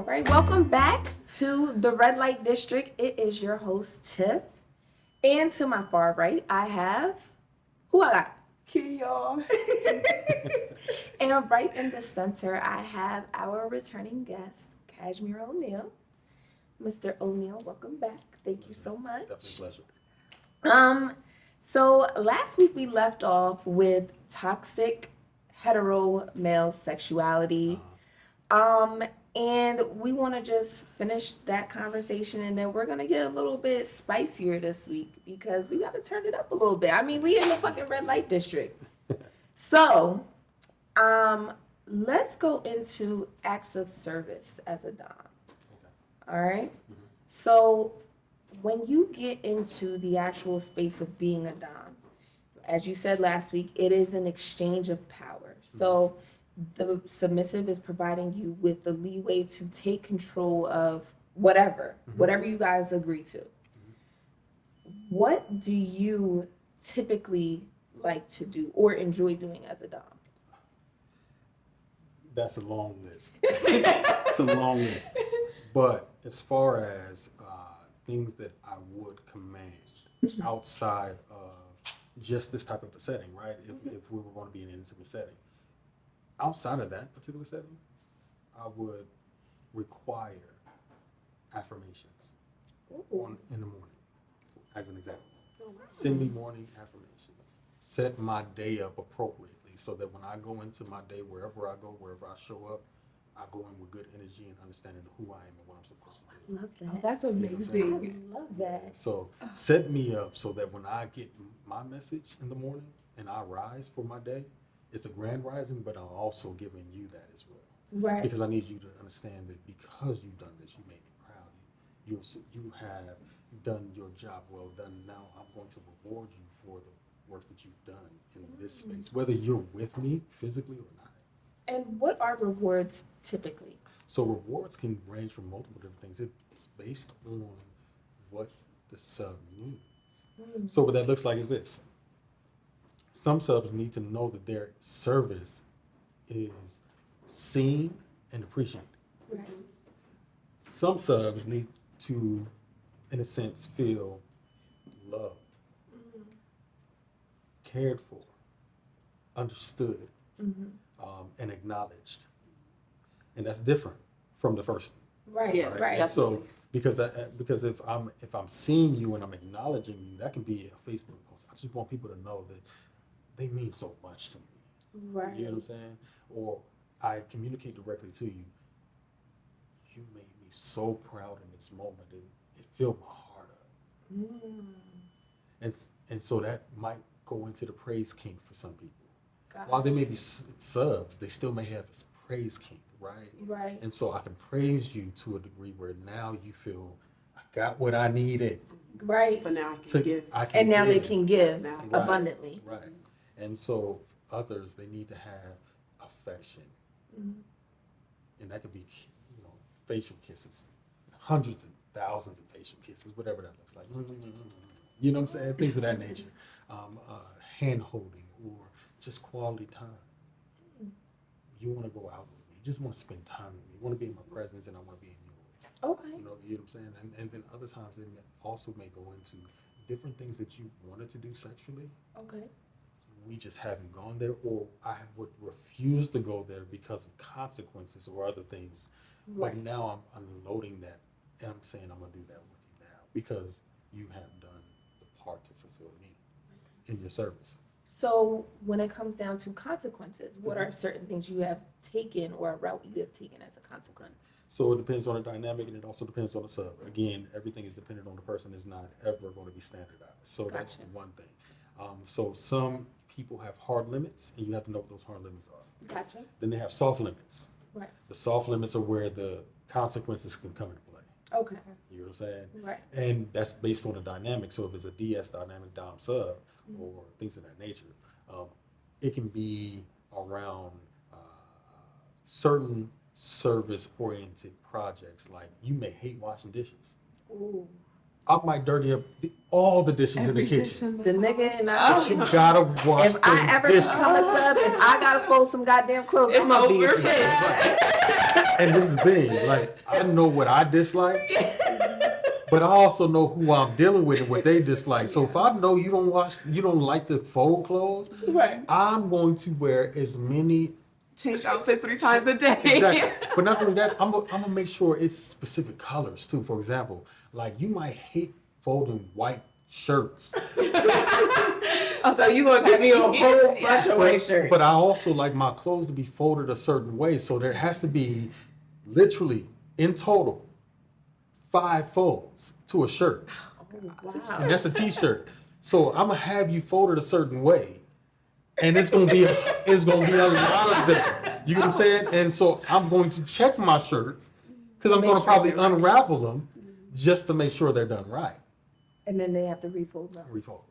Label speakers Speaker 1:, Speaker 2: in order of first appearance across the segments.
Speaker 1: right, welcome back to the Red Light District. It is your host, Tiff. And to my far right, I have, who I got?
Speaker 2: Key, y'all.
Speaker 1: And right in the center, I have our returning guest, Cashmere O'Neal. Mr. O'Neal, welcome back. Thank you so much.
Speaker 3: Definitely pleasure.
Speaker 1: So last week we left off with toxic hetero male sexuality. And we want to just finish that conversation, and then we're gonna get a little bit spicier this week because we gotta turn it up a little bit. I mean, we in the fucking red light district. So, let's go into acts of service as a dom. All right. So, when you get into the actual space of being a dom, as you said last week, it is an exchange of power. So the submissive is providing you with the leeway to take control of whatever you guys agree to. What do you typically like to do or enjoy doing as a dom?
Speaker 3: That's a long list. It's a long list. But as far as things that I would command outside of just this type of a setting, right? If we were going to be in an intimate setting, outside of that particular setting, I would require affirmations in the morning, as an example. Send me morning affirmations. Set my day up appropriately so that when I go into my day, wherever I go, wherever I show up, I go in with good energy and understanding of who I am and what I'm supposed to do.
Speaker 1: Love that.
Speaker 2: Oh, that's amazing.
Speaker 1: I love that.
Speaker 3: So set me up so that when I get my message in the morning and I rise for my day, it's a grand rising, but I'm also giving you that as well.
Speaker 1: Right.
Speaker 3: Because I need you to understand that because you've done this, you made me proud. You have done your job well done. Now I'm going to reward you for the work that you've done in this space, whether you're with me physically or not.
Speaker 1: And what are rewards typically?
Speaker 3: So rewards can range from multiple different things. It's based on what the sub needs. So what that looks like is this. Some subs need to know that their service is seen and appreciated.
Speaker 1: Right.
Speaker 3: Some subs need to, in a sense, feel loved, cared for, understood, and acknowledged. And that's different from the first one.
Speaker 1: Right.
Speaker 2: Yeah,
Speaker 1: Right.
Speaker 2: that's-
Speaker 3: So because if I'm seeing you and I'm acknowledging you, that can be a Facebook post. I just want people to know that they mean so much to me.
Speaker 1: Right.
Speaker 3: You know what I'm saying? Or I communicate directly to you. You made me so proud in this moment. It filled my heart up. And so that might go into the praise kink for some people. While they may be subs, they still may have this praise kink, right?
Speaker 1: Right.
Speaker 3: And so I can praise you to a degree where now you feel I got what I needed.
Speaker 1: Right.
Speaker 2: So now I can
Speaker 3: To,
Speaker 2: give.
Speaker 3: I can
Speaker 1: And now they
Speaker 3: give.
Speaker 1: can give
Speaker 2: Now.
Speaker 3: Right.
Speaker 1: abundantly.
Speaker 3: Right. And so others, they need to have affection. And that could be, facial kisses, hundreds and thousands of facial kisses, whatever that looks like. You know what I'm saying? Things of that nature. Hand holding or just quality time. You want to go out with me. You just want to spend time with me. You want to be in my presence and I want to be in yours.
Speaker 1: Okay.
Speaker 3: You know what I'm saying? And then other times they also may go into different things that you wanted to do sexually.
Speaker 1: Okay.
Speaker 3: We just haven't gone there, or I would refuse to go there because of consequences or other things.
Speaker 1: Right.
Speaker 3: But now I'm unloading that and I'm saying I'm going to do that with you now because you have done the part to fulfill me in your service.
Speaker 1: So when it comes down to consequences, what are certain things you have taken or a route you have taken as a consequence?
Speaker 3: So it depends on the dynamic and it also depends on the sub. Again, everything is dependent on the person. It's not ever going to be standardized. So that's
Speaker 1: Gotcha.
Speaker 3: one thing. So some people have hard limits and you have to know what those hard limits are.
Speaker 1: Gotcha.
Speaker 3: Then they have soft limits.
Speaker 1: Right.
Speaker 3: The soft limits are where the consequences can come into play.
Speaker 1: Okay.
Speaker 3: You know what I'm saying?
Speaker 1: Right.
Speaker 3: And that's based on the dynamic. So if it's a DS dynamic dom sub or things of that nature, it can be around certain service oriented projects. Like you may hate washing dishes.
Speaker 1: Ooh.
Speaker 3: I might dirty up all the dishes in the kitchen.
Speaker 1: The nigga and
Speaker 3: But you gotta wash
Speaker 1: if I
Speaker 3: the
Speaker 1: ever
Speaker 3: dishes.
Speaker 1: become a sub, if I gotta fold some goddamn clothes, I'm gonna be
Speaker 2: over.
Speaker 1: pissed.
Speaker 3: And this is the thing, like, I know what I dislike, but I also know who I'm dealing with and what they dislike. So if I know you don't like to fold clothes,
Speaker 2: Right.
Speaker 3: I'm going to wear as many.
Speaker 2: Change outfits 3 times a day.
Speaker 3: Exactly. But not only that, I'm gonna make sure it's specific colors too. For example, like you might hate folding white shirts,
Speaker 2: So you gonna give me a whole bunch of white shirts.
Speaker 3: but I also like my clothes to be folded a certain way. So there has to be literally in total 5 folds to a shirt. And that's a t-shirt. So I'm gonna have you folded a certain way. And it's gonna be a lot of them. You know what I'm saying? And so I'm going to check my shirts because I'm gonna probably unravel them just to make sure they're done right.
Speaker 1: And then they have to refold them.
Speaker 3: Refold.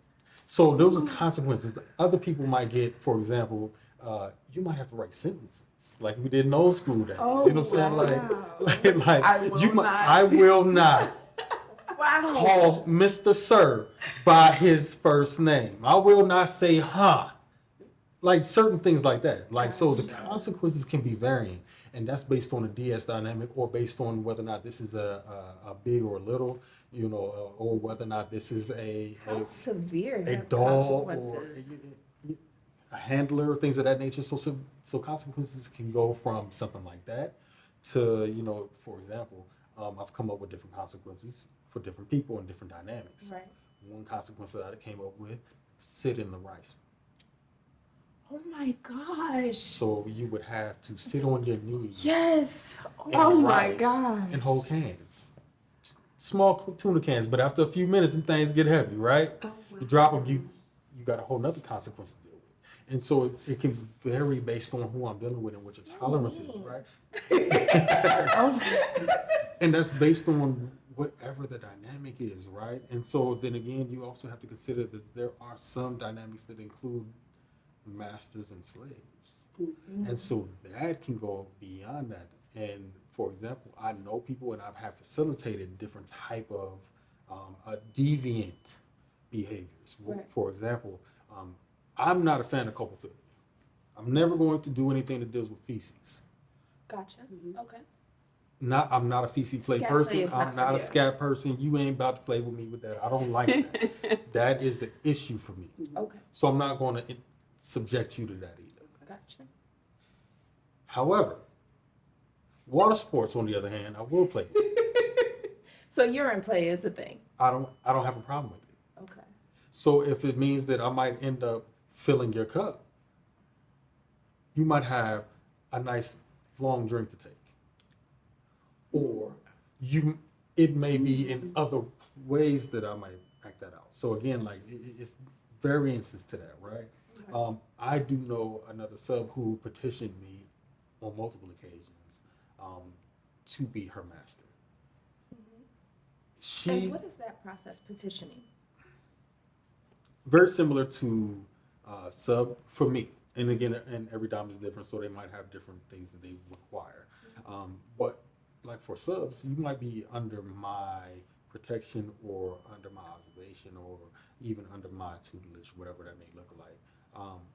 Speaker 3: So those are consequences that other people might get. For example, you might have to write sentences like we did in old school days. You know what I'm saying? Like I will not call Mr. Sir by his first name. I will not say huh. Like certain things like that. Like so the consequences can be varying. And that's based on a DS dynamic or based on whether or not this is a big or a little, you know, or whether or not this is
Speaker 1: How severe
Speaker 3: a
Speaker 1: are
Speaker 3: doll or
Speaker 1: consequences?
Speaker 3: a handler, things of that nature. So consequences can go from something like that to, you know, for example, I've come up with different consequences for different people and different dynamics.
Speaker 1: Right.
Speaker 3: One consequence that I came up with, sit in the rice.
Speaker 2: Oh my gosh.
Speaker 3: So you would have to sit on your knees.
Speaker 2: Yes.
Speaker 3: in
Speaker 2: Oh
Speaker 3: the
Speaker 2: my
Speaker 3: rice
Speaker 2: gosh.
Speaker 3: And hold cans. Small tuna cans, but after a few minutes, them things get heavy, right? You drop them, you got a whole nother consequence to deal with. And so it can vary based on who I'm dealing with and what your tolerance is, right? And that's based on whatever the dynamic is, right? And so then again, you also have to consider that there are some dynamics that include masters and slaves. And so that can go beyond that. And for example, I know people and I've facilitated different type of deviant behaviors.
Speaker 1: Right.
Speaker 3: For example, I'm not a fan of coprophilia. I'm never going to do anything that deals with feces.
Speaker 1: Gotcha. Okay.
Speaker 3: I'm not a feces play
Speaker 1: Scat
Speaker 3: person.
Speaker 1: play is not
Speaker 3: I'm
Speaker 1: for
Speaker 3: not a
Speaker 1: you.
Speaker 3: scat person. You ain't about to play with me with that. I don't like that. That is an issue for me.
Speaker 1: Okay.
Speaker 3: So I'm not going to subject you to that either.
Speaker 1: Gotcha.
Speaker 3: However, water sports, on the other hand, I will play with.
Speaker 1: So urine play is a thing.
Speaker 3: I don't have a problem with it.
Speaker 1: Okay.
Speaker 3: So if it means that I might end up filling your cup, you might have a nice long drink to take. Or it may be in other ways that I might act that out. So again, like it's variances to that, right? Okay. I do know another sub who petitioned me on multiple occasions to be her master.
Speaker 1: And what is that process, petitioning?
Speaker 3: Very similar to sub for me. And again, and every dom is different, so they might have different things that they require. But like for subs, you might be under my protection or under my observation or even under my tutelage, whatever that may look like,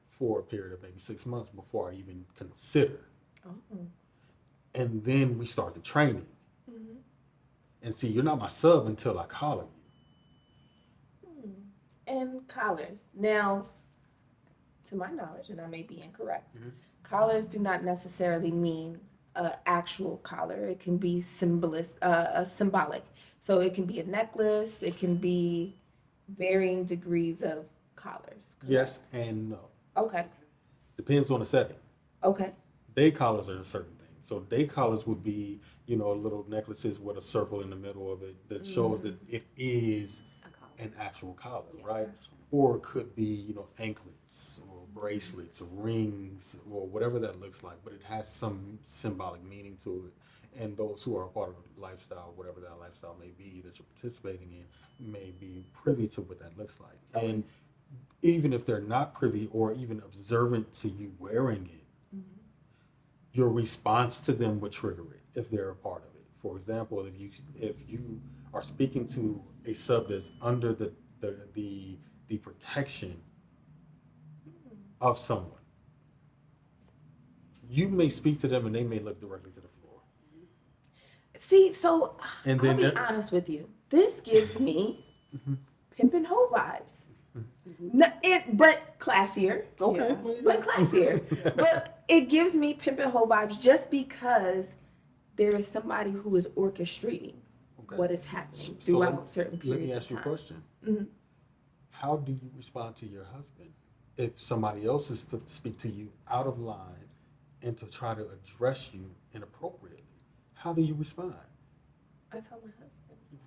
Speaker 3: for a period of maybe 6 months before I even consider.
Speaker 1: Oh.
Speaker 3: And then we start the training. Mm-hmm. And see, you're not my sub until I collar you.
Speaker 1: And collars. Now, to my knowledge, and I may be incorrect, collars do not necessarily mean an actual collar. It can be symbolic. So it can be a necklace. It can be varying degrees of collars. Correct?
Speaker 3: Yes and no.
Speaker 1: Okay.
Speaker 3: Depends on the setting.
Speaker 1: Okay.
Speaker 3: Day collars are a certain thing. So day collars would be, little necklaces with a circle in the middle of it that shows that it is an actual collar, right? Or it could be, anklets or bracelets or rings or whatever that looks like, but it has some symbolic meaning to it. And those who are a part of the lifestyle, whatever that lifestyle may be that you're participating in, may be privy to what that looks like. Okay. And even if they're not privy or even observant to you wearing it, your response to them would trigger it if they're a part of it. For example, if you are speaking to a sub that's under the protection of someone, you may speak to them and they may look directly to the floor.
Speaker 1: See, so
Speaker 3: And
Speaker 1: I'll
Speaker 3: then
Speaker 1: be
Speaker 3: that-
Speaker 1: honest with you. This gives me pimp and hoe vibes. No, but classier.
Speaker 3: Okay.
Speaker 2: Yeah.
Speaker 3: well,
Speaker 1: But classier. But it gives me pimp and hoe vibes just because there is somebody who is orchestrating
Speaker 3: Okay.
Speaker 1: what is happening
Speaker 3: So
Speaker 1: throughout certain
Speaker 3: let me
Speaker 1: periods
Speaker 3: ask you
Speaker 1: of
Speaker 3: a
Speaker 1: time.
Speaker 3: question. How do you respond to your husband if somebody else is to speak to you out of line and to try to address you inappropriately? How do you respond?
Speaker 1: I tell my husband.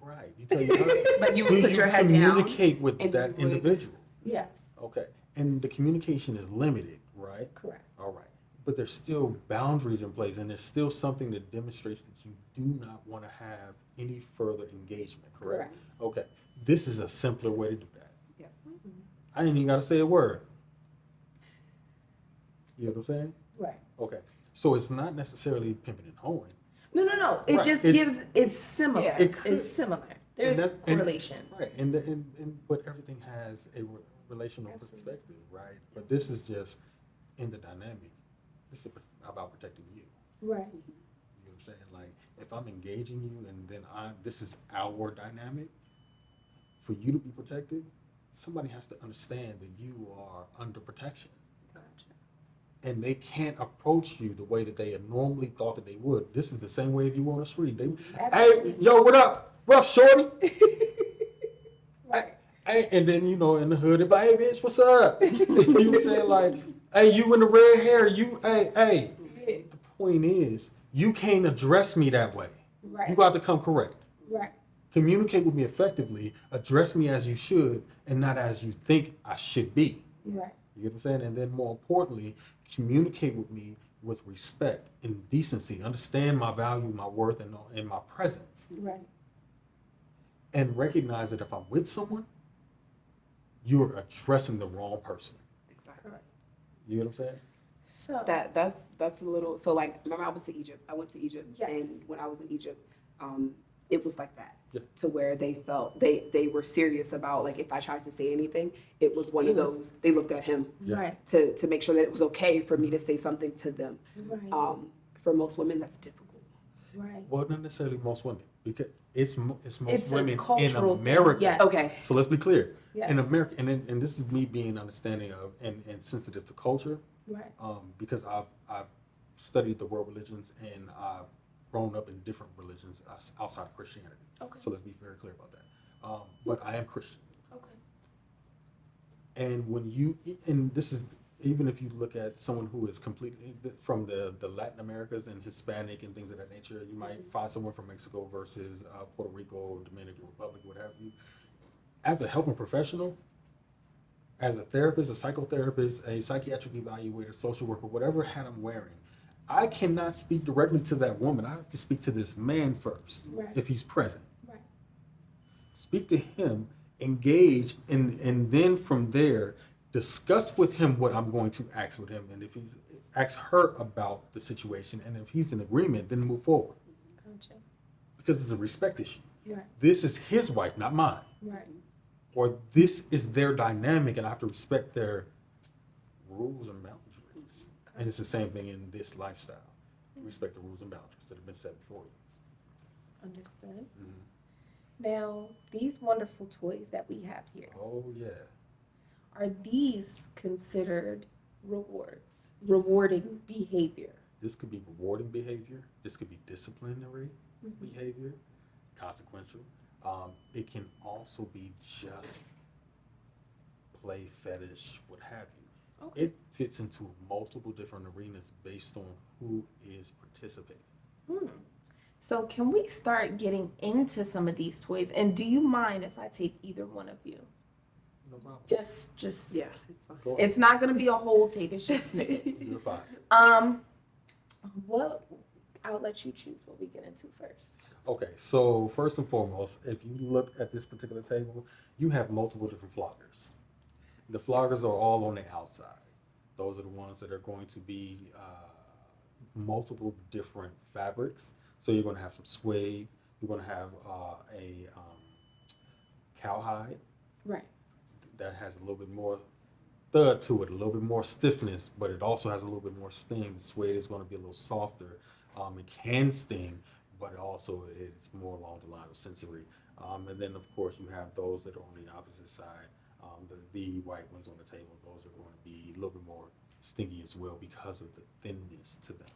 Speaker 3: Right. You tell your husband.
Speaker 2: But you would
Speaker 3: Do
Speaker 2: put
Speaker 3: you
Speaker 2: your head down
Speaker 3: communicate with
Speaker 2: and
Speaker 3: that
Speaker 2: you would-
Speaker 3: individual?
Speaker 1: Yes,
Speaker 3: Okay. And the communication is limited, right?
Speaker 1: correct.
Speaker 3: All right. But there's still boundaries in place, and there's still something that demonstrates that you do not want to have any further engagement, correct?
Speaker 1: Correct.
Speaker 3: Okay. This is a simpler way to do that.
Speaker 2: Yeah.
Speaker 3: I ain't even got to say a word. You know what I'm saying?
Speaker 1: Right.
Speaker 3: Okay. So it's not necessarily pimping and hoeing.
Speaker 1: No. It
Speaker 3: Right.
Speaker 1: just
Speaker 3: It's-
Speaker 1: it's similar.
Speaker 2: Yeah.
Speaker 3: It could.
Speaker 1: It's similar. There's
Speaker 3: And that- and-
Speaker 1: correlations.
Speaker 3: Right. And but everything has a relational
Speaker 1: Absolutely.
Speaker 3: perspective, right? But this is just in the dynamic. This is about protecting you.
Speaker 1: Right.
Speaker 3: You know what I'm saying? Like, if I'm engaging you and then this is our dynamic, for you to be protected, somebody has to understand that you are under protection.
Speaker 1: Gotcha.
Speaker 3: And they can't approach you the way that they had normally thought that they would. This is the same way if you were on the street. Hey,
Speaker 1: Absolutely.
Speaker 3: yo, what up? What up, shorty?
Speaker 1: Right.
Speaker 3: Hey, and then, you know, in the hood, they're like, hey, bitch, what's up? You know what I'm saying? Like, hey, you in the red hair, hey.
Speaker 1: Yeah.
Speaker 3: The point is, you can't address me that way.
Speaker 1: Right.
Speaker 3: You got to come correct.
Speaker 1: Right.
Speaker 3: Communicate with me effectively, address me as you should, and not as you think I should be.
Speaker 1: Right.
Speaker 3: You get what I'm saying? And then more importantly, communicate with me with respect and decency. Understand my value, my worth, and my presence.
Speaker 1: Right.
Speaker 3: And recognize that if I'm with someone, you're addressing the wrong person.
Speaker 2: Exactly.
Speaker 1: Correct.
Speaker 3: You get what I'm saying?
Speaker 1: So
Speaker 2: That's a little. So like, remember I went to Egypt.
Speaker 1: Yes.
Speaker 2: And when I was in Egypt, it was like that.
Speaker 3: Yeah.
Speaker 2: To where they felt they were serious about, like, if I tried to say anything, it was one of those. They looked at him
Speaker 3: Yeah.
Speaker 1: right.
Speaker 2: to make sure that it was okay for me to say something to them.
Speaker 1: Right.
Speaker 2: For most women, that's difficult.
Speaker 1: Right.
Speaker 3: Well, not necessarily most women, because it's most
Speaker 1: It's a
Speaker 3: women in
Speaker 1: cultural thing,
Speaker 3: America.
Speaker 1: yes.
Speaker 2: Okay.
Speaker 3: So let's be clear. In
Speaker 1: Yes.
Speaker 3: America, and this is me being understanding of and sensitive to culture,
Speaker 1: Right.
Speaker 3: because I've studied the world religions and I've grown up in different religions outside of Christianity.
Speaker 1: Okay.
Speaker 3: So let's be very clear about that. But I am Christian,
Speaker 1: Okay.
Speaker 3: and this is even if you look at someone who is completely from the Latin Americas and Hispanic and things of that nature, you might find someone from Mexico versus Puerto Rico, Dominican Republic, what have you. As a helping professional, as a therapist, a psychotherapist, a psychiatric evaluator, social worker, whatever hat I'm wearing, I cannot speak directly to that woman. I have to speak to this man first,
Speaker 1: Right.
Speaker 3: if he's present.
Speaker 1: Right.
Speaker 3: Speak to him, engage, and then from there, discuss with him what I'm going to ask with him. And if he's ask her about the situation, and if he's in agreement, then move forward.
Speaker 1: Gotcha.
Speaker 3: Because it's a respect issue.
Speaker 1: Right.
Speaker 3: This is his wife, not mine.
Speaker 1: Right.
Speaker 3: Or this is their dynamic, and I have to respect their rules and boundaries. And it's the same thing in this lifestyle. Respect the rules and boundaries that have been set before you.
Speaker 1: Understood.
Speaker 3: Mhm.
Speaker 1: Now, these wonderful toys that we have here,
Speaker 3: Oh yeah.
Speaker 1: are these considered rewards, rewarding behavior?
Speaker 3: This could be rewarding behavior. This could be disciplinary behavior, consequential. It can also be just play, fetish, what have you.
Speaker 1: Okay.
Speaker 3: It fits into multiple different arenas based on who is participating.
Speaker 1: So can we start getting into some of these toys? And do you mind if I take either one of you?
Speaker 3: No problem.
Speaker 1: Just
Speaker 2: Yeah, it's fine.
Speaker 3: Go ahead.
Speaker 1: it's not gonna be a whole tape, it's just snippets.
Speaker 3: You're fine.
Speaker 1: I'll let you choose what we get into first.
Speaker 3: Okay, so first and foremost, if you look at this particular table, you have multiple different floggers. The floggers are all on the outside. Those are the ones that are going to be multiple different fabrics. So you're going to have some suede, You're going to have a cowhide
Speaker 1: Right.
Speaker 3: that has a little bit more thud to it, a little bit more stiffness, but it also has a little bit more sting. The suede is going to be a little softer. It can sting, but also it's more along the line of sensory. And then, of course, you have those that are on the opposite side. The white ones on the table, those are going to be a little bit more stingy as well because of the thinness to them.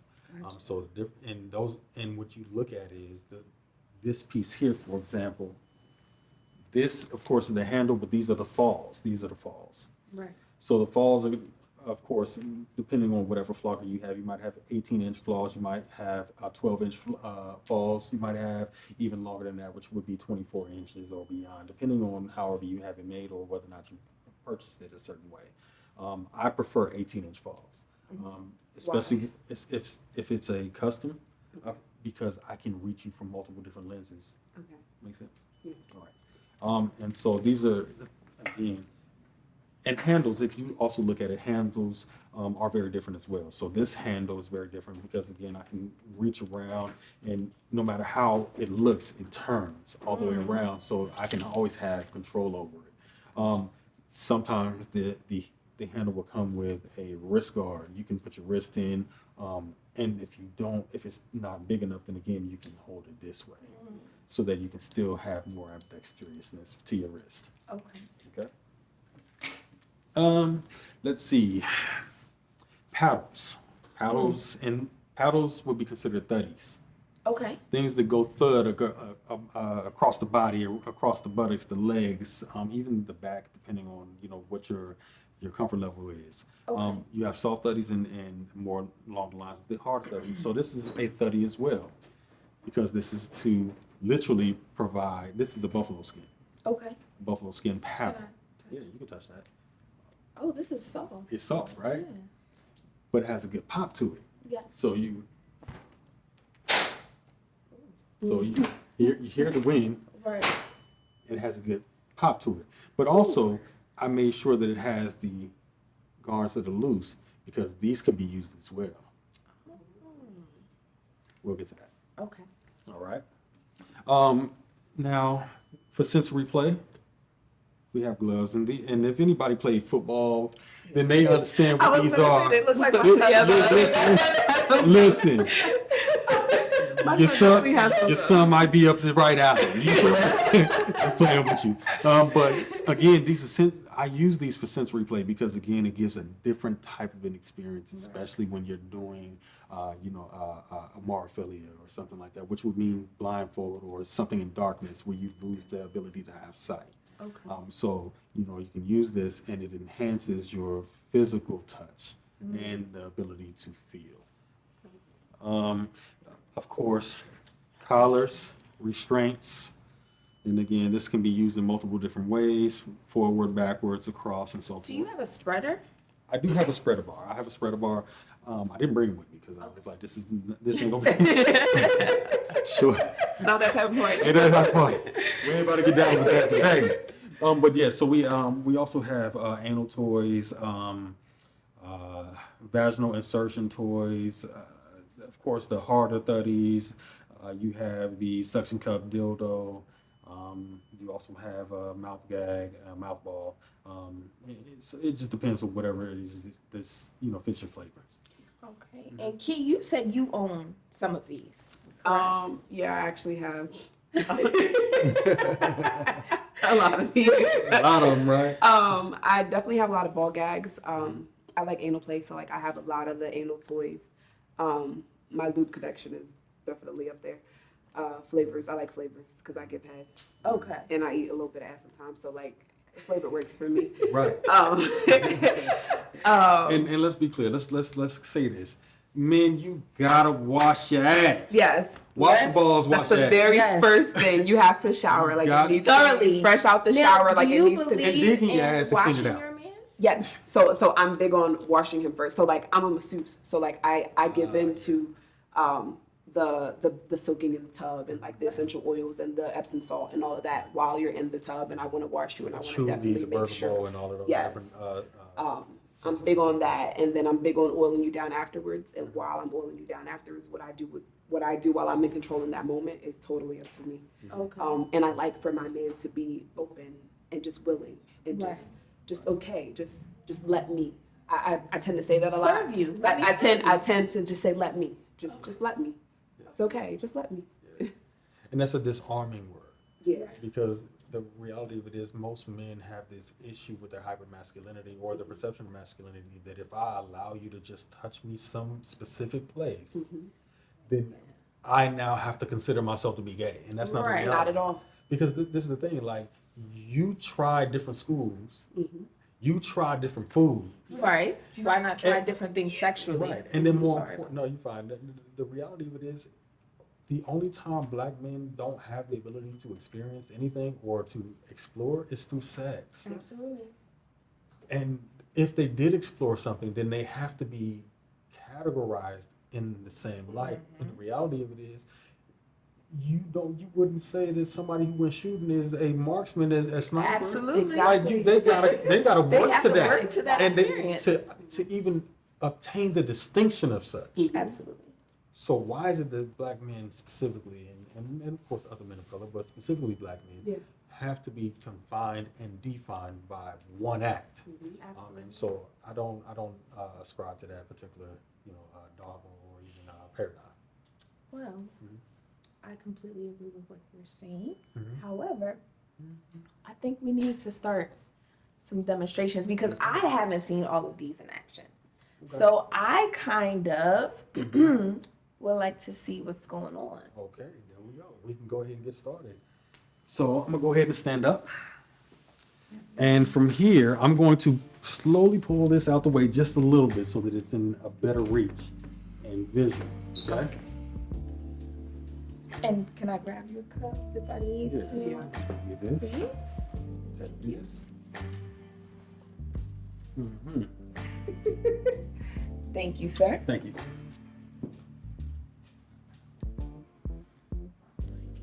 Speaker 1: Gotcha.
Speaker 3: So and what you look at is this piece here, for example. This, of course, is the handle, but these are the falls. These are the falls.
Speaker 1: Right.
Speaker 3: So the falls are, of course, depending on whatever flogger you have. You might have 18-inch flaws. You might have 12-inch falls. You might have even longer than that, which would be 24 inches or beyond, depending on however you have it made or whether or not you purchased it a certain way. I prefer 18-inch falls, especially if it's a custom, because I can reach you from multiple different lenses.
Speaker 2: Okay.
Speaker 3: Makes sense?
Speaker 2: Yeah.
Speaker 3: All right. And so these are, again, and handles, if you also look at it, handles are very different as well. So this handle is very different because, again, I can reach around, and no matter how it looks, it turns all the way around. So I can always have control over it. Sometimes the handle will come with a wrist guard. You can put your wrist in, and if it's not big enough, then again, you can hold it this way so that you can still have more ambidextrousness to your wrist.
Speaker 1: Okay.
Speaker 3: Okay. Let's see. Paddles. Paddles would be considered thuddies.
Speaker 1: Okay.
Speaker 3: Things that go thud across the body, across the buttocks, the legs, even the back, depending on what your comfort level is.
Speaker 1: Okay.
Speaker 3: You have soft thuddies and more along the lines of the hard thuddies. So this is a thuddy as well, because this is to literally provide. This is a buffalo skin.
Speaker 1: Okay.
Speaker 3: Buffalo skin paddle.
Speaker 1: Can I
Speaker 3: Yeah, you can touch that.
Speaker 1: Oh, this is soft.
Speaker 3: It's soft, right?
Speaker 1: Yeah.
Speaker 3: But it has a good pop to it.
Speaker 1: Yes.
Speaker 3: So you hear the wind.
Speaker 1: Right.
Speaker 3: It has a good pop to it. But also, I made sure that it has the guards that are loose because these can be used as well. We'll get to that.
Speaker 1: Okay.
Speaker 3: All right. Now, for sensory play, we have gloves, and if anybody played football, then they understand what these are.
Speaker 2: They look like
Speaker 3: Listen, your son might be up the right alley. Just playing with you. But again, I use these for sensory play because, again, it gives a different type of an experience, especially when you're doing, a morophilia or something like that, which would mean blindfold or something in darkness where you lose the ability to have sight.
Speaker 1: Okay.
Speaker 3: So, you can use this and it enhances your physical touch and the ability to feel. Of course, collars, restraints. And again, this can be used in multiple different ways, forward, backwards, across, and so forth.
Speaker 1: Do you have a spreader?
Speaker 3: I do have a spreader bar. I have a spreader bar. I didn't bring it with me because I was like, this ain't gonna be sure.
Speaker 2: It's not that type of point.
Speaker 3: It ain't that funny. We ain't about to get down with that today. But yeah, so we also have anal toys, vaginal insertion toys, of course the harder thuddies. You have the suction cup dildo. You also have a mouth gag, a mouth ball. It just depends on whatever it is this fits your flavor.
Speaker 1: Okay. And Key, you said you own some of these.
Speaker 2: Yeah, I actually have a lot of these.
Speaker 3: A lot of them, right?
Speaker 2: I definitely have a lot of ball gags. I like anal play, so I have a lot of the anal toys. My lube collection is definitely up there. Flavors, I like flavors because I give head.
Speaker 1: Okay.
Speaker 2: And I eat a little bit of ass sometimes, so flavor works for me.
Speaker 3: Right. And let's be clear. Let's say this. Men, you gotta wash your ass.
Speaker 2: Yes.
Speaker 3: Wash your balls, wash
Speaker 2: That's the
Speaker 3: your ass.
Speaker 2: very first thing. You have to shower. It needs to be fresh out the shower. It needs to be.
Speaker 3: And digging your ass and clean it out.
Speaker 1: Your man?
Speaker 2: Yes. So I'm big on washing him first. So I'm a masseuse. So I give into the soaking in the tub and the essential oils and the Epsom salt and all of that while you're in the tub, and I want to wash you and I want to definitely
Speaker 3: the
Speaker 2: make sure.
Speaker 3: and all of those
Speaker 2: Yes.
Speaker 3: different
Speaker 2: I'm big on that, and then I'm big on oiling you down afterwards. And while I'm oiling you down afterwards, what I do while I'm in control in that moment is totally up to me.
Speaker 1: Okay.
Speaker 2: And I like for my man to be open and just willing and
Speaker 1: Right.
Speaker 2: just okay, just let me. I tend to say that a lot.
Speaker 1: Serve you.
Speaker 2: But
Speaker 1: Let me serve
Speaker 2: I
Speaker 1: you.
Speaker 2: tend to just say let me. Just let me. It's okay. Just let me.
Speaker 3: And that's a disarming word.
Speaker 2: Yeah.
Speaker 3: Because the reality of it is most men have this issue with their hypermasculinity or the perception of masculinity that if I allow you to just touch me some specific place, then I now have to consider myself to be gay. And that's not the
Speaker 1: Right.
Speaker 3: reality.
Speaker 2: Not at all.
Speaker 3: Because this is the thing, like, you try different schools, you try different foods.
Speaker 1: Right. Why not try
Speaker 3: And-
Speaker 1: different things sexually?
Speaker 3: Right. And then more
Speaker 1: Sorry.
Speaker 3: important, no, you find that the reality of it is the only time black men don't have the ability to experience anything or to explore is through sex.
Speaker 1: Absolutely.
Speaker 3: And if they did explore something, then they have to be categorized in the same light. And the reality of it is, you wouldn't say that somebody who went shooting is a marksman, as a sniper.
Speaker 1: Absolutely.
Speaker 3: Like they gotta
Speaker 1: They
Speaker 3: work
Speaker 1: have
Speaker 3: to
Speaker 1: to
Speaker 3: that,
Speaker 1: work to that
Speaker 3: and
Speaker 1: experience.
Speaker 3: to even obtain the distinction of such.
Speaker 1: Absolutely.
Speaker 3: So why is it that black men specifically, and of course other men of color, but specifically black men, have to be confined and defined by one act?
Speaker 1: Absolutely.
Speaker 3: And so I don't ascribe to that particular dogma or even paradigm.
Speaker 1: Well, I completely agree with what you're saying. However, I think we need to start some demonstrations because I haven't seen all of these in action. So I kind of would like to see what's going on.
Speaker 3: Okay, there we go. We can go ahead and get started. So I'm gonna go ahead and stand up. And from here, I'm going to slowly pull this out the way just a little bit so that it's in a better reach and vision. Okay?
Speaker 1: And can I grab your cups if I need
Speaker 3: Yes.
Speaker 1: to?
Speaker 3: Get this.
Speaker 1: Please.
Speaker 3: Take this.
Speaker 1: Thank you, sir.
Speaker 3: Thank you.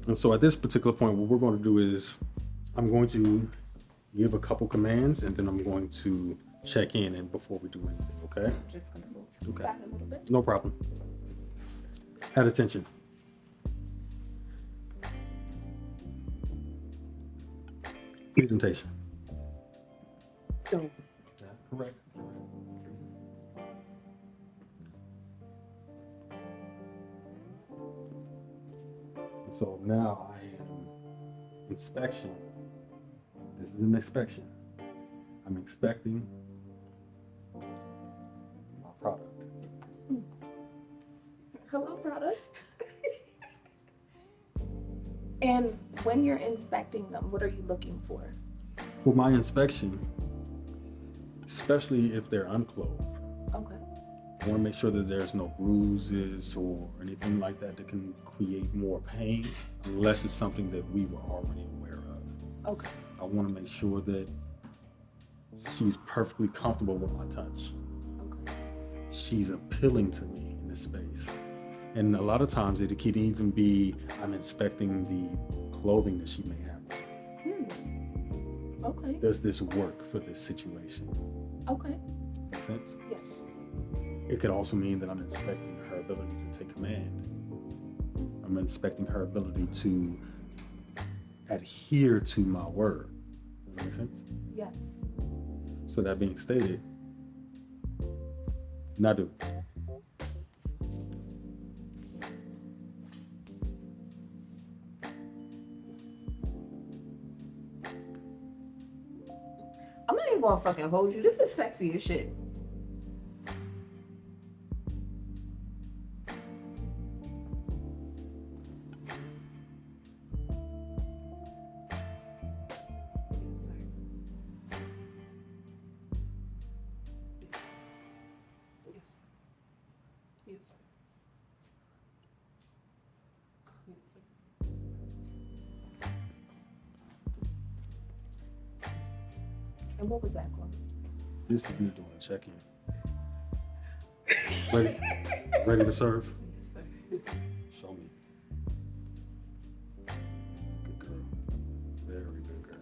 Speaker 3: And so at this particular point, what we're going to do is I'm going to give a couple commands and then I'm going to check in and before we do anything, okay?
Speaker 1: I'm just gonna move to the side a little bit.
Speaker 3: No problem. Add attention. Presentation.
Speaker 2: No.
Speaker 3: Correct. So now I am inspection. This is an inspection. I'm inspecting my product.
Speaker 1: Hello, product. And when you're inspecting them, what are you looking for?
Speaker 3: For my inspection, especially if they're unclothed,
Speaker 1: Okay.
Speaker 3: I want to make sure that there's no bruises or anything like that that can create more pain, unless it's something that we were already aware of.
Speaker 1: Okay.
Speaker 3: I want to make sure that she's perfectly comfortable with my touch.
Speaker 1: Okay.
Speaker 3: She's appealing to me in this space. And a lot of times it could even be I'm inspecting the clothing that she may have.
Speaker 1: Okay.
Speaker 3: Does this work for this situation?
Speaker 1: Okay.
Speaker 3: Make sense?
Speaker 1: Yes.
Speaker 3: It could also mean that I'm inspecting her ability to take command. I'm inspecting her ability to adhere to my word. Does that make sense?
Speaker 1: Yes.
Speaker 3: So that being stated, Nadu.
Speaker 1: I'm not even gonna fucking hold you. This is sexy as shit. And what was that called?
Speaker 3: This is me doing a check-in. Ready? Ready to serve?
Speaker 1: Yes, sir.
Speaker 3: Show me. Good girl. Very good girl.